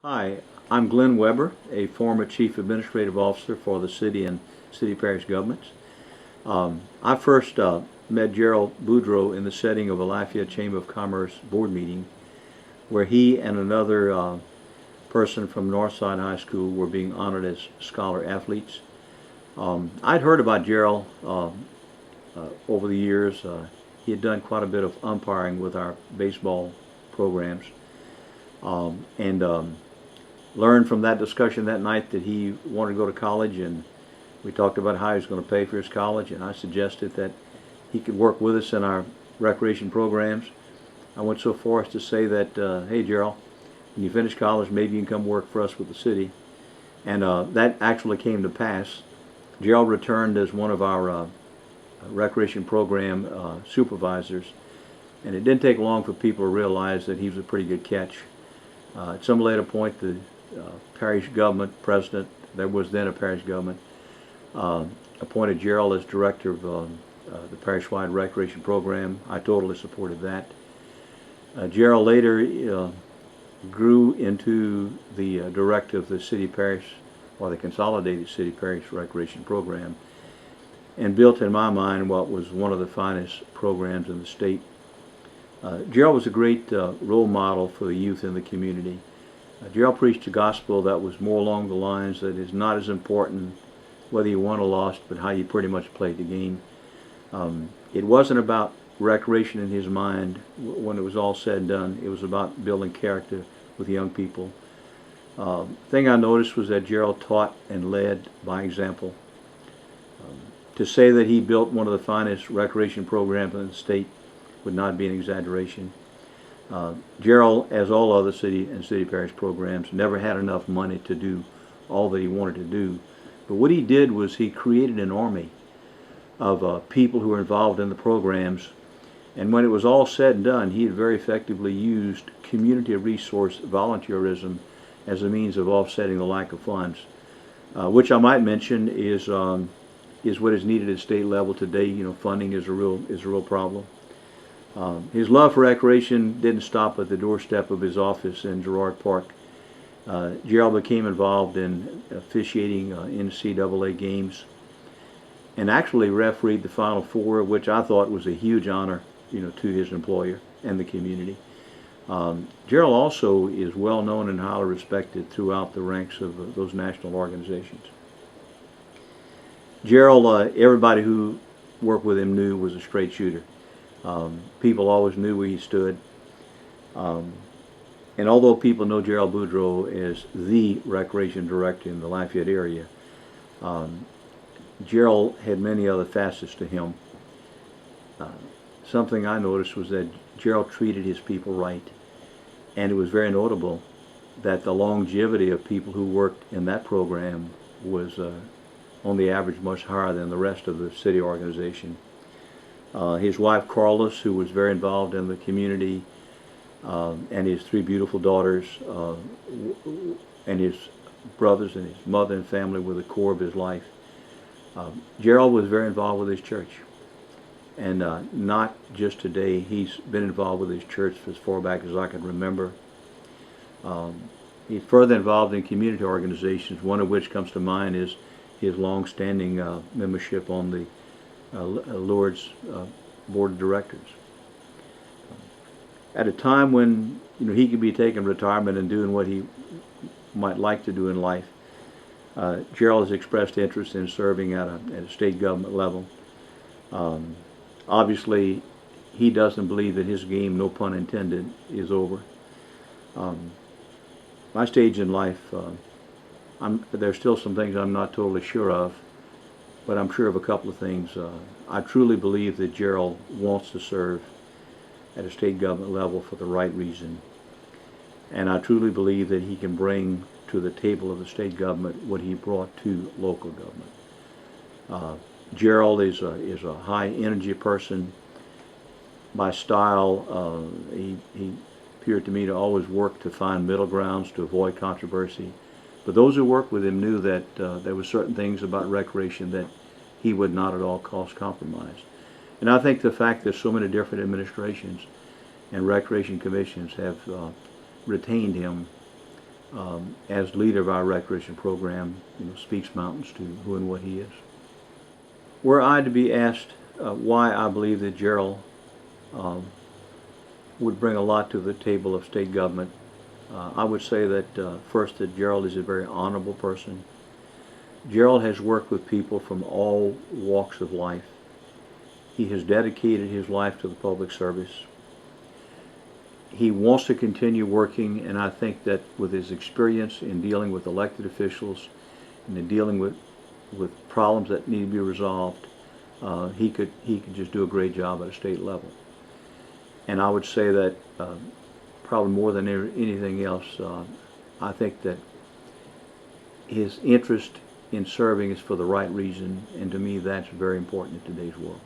Hi, I'm Glenn Weber, a former Chief Administrative Officer for the city and city parish governments. I first met Gerald Boudreau in the setting of a Lafayette Chamber of Commerce board meeting where he and another person from Northside High School were being honored as scholar athletes. I'd heard about Gerald over the years. He had done quite a bit of umpiring with our baseball programs. And learned from that discussion that night that he wanted to go to college, and we talked about how he was going to pay for his college, and I suggested that he could work with us in our recreation programs. I went so far as to say that, hey Gerald, when you finish college, maybe you can come work for us with the city. And that actually came to pass. Gerald returned as one of our recreation program supervisors, and it didn't take long for people to realize that he was a pretty good catch. At some later point, the parish government president, there was then a parish government, appointed Gerald as director of the parish-wide recreation program. I totally supported that. Gerald later grew into the director of the city parish, or the consolidated city parish recreation program, and built in my mind what was one of the finest programs in the state. Gerald was a great role model for the youth in the community. Gerald preached a gospel that was more along the lines that is not as important whether you won or lost, but how you pretty much played the game. It wasn't about recreation in his mind when it was all said and done. It was about building character with young people. Thing I noticed was that Gerald taught and led by example. To say that he built one of the finest recreation programs in the state would not be an exaggeration. Gerald, as all other city and city parish programs, never had enough money to do all that he wanted to do. But what he did was he created an army of people who were involved in the programs. And when it was all said and done, he had very effectively used community resource volunteerism as a means of offsetting the lack of funds, which I might mention is what is needed at state level today. You know, funding is a real problem. His love for recreation didn't stop at the doorstep of his office in Girard Park. Gerald became involved in officiating NCAA games and actually refereed the Final Four, which I thought was a huge honor, to his employer and the community. Gerald also is well known and highly respected throughout the ranks of those national organizations. Gerald, everybody who worked with him knew was a straight shooter. People always knew where he stood. And although people know Gerald Boudreau as the recreation director in the Lafayette area, Gerald had many other facets to him. Something I noticed was that Gerald treated his people right, and it was very notable that the longevity of people who worked in that program was on the average much higher than the rest of the city organization. His wife Carlos, who was very involved in the community, and his three beautiful daughters, and his brothers and his mother and family were the core of his life. Gerald was very involved with his church, and not just today. He's been involved with his church as far back as I can remember. He's further involved in community organizations, one of which comes to mind is his long-standing membership on the Lourdes board of directors. At a time when he could be taking retirement and doing what he might like to do in life, Gerald has expressed interest in serving at a state government level. Obviously, he doesn't believe that his game, no pun intended, is over. My stage in life, there's still some things I'm not totally sure of, but I'm sure of a couple of things. I truly believe that Gerald wants to serve at a state government level for the right reason. And I truly believe that he can bring to the table of the state government what he brought to local government. Gerald is a high energy person. By style, he appeared to me to always work to find middle grounds to avoid controversy. But those who worked with him knew that there were certain things about recreation that he would not at all cost compromise. And I think the fact that so many different administrations and recreation commissions have retained him as leader of our recreation program, speaks mountains to who and what he is. Were I to be asked why I believe that Gerald would bring a lot to the table of state government, I would say that first, that Gerald is a very honorable person. Gerald has worked with people from all walks of life. He has dedicated his life to the public service. He wants to continue working, and I think that with his experience in dealing with elected officials and in dealing with problems that need to be resolved, he could just do a great job at a state level. And I would say that probably more than anything else, I think that his interest in serving is for the right reason, and to me that's very important in today's world.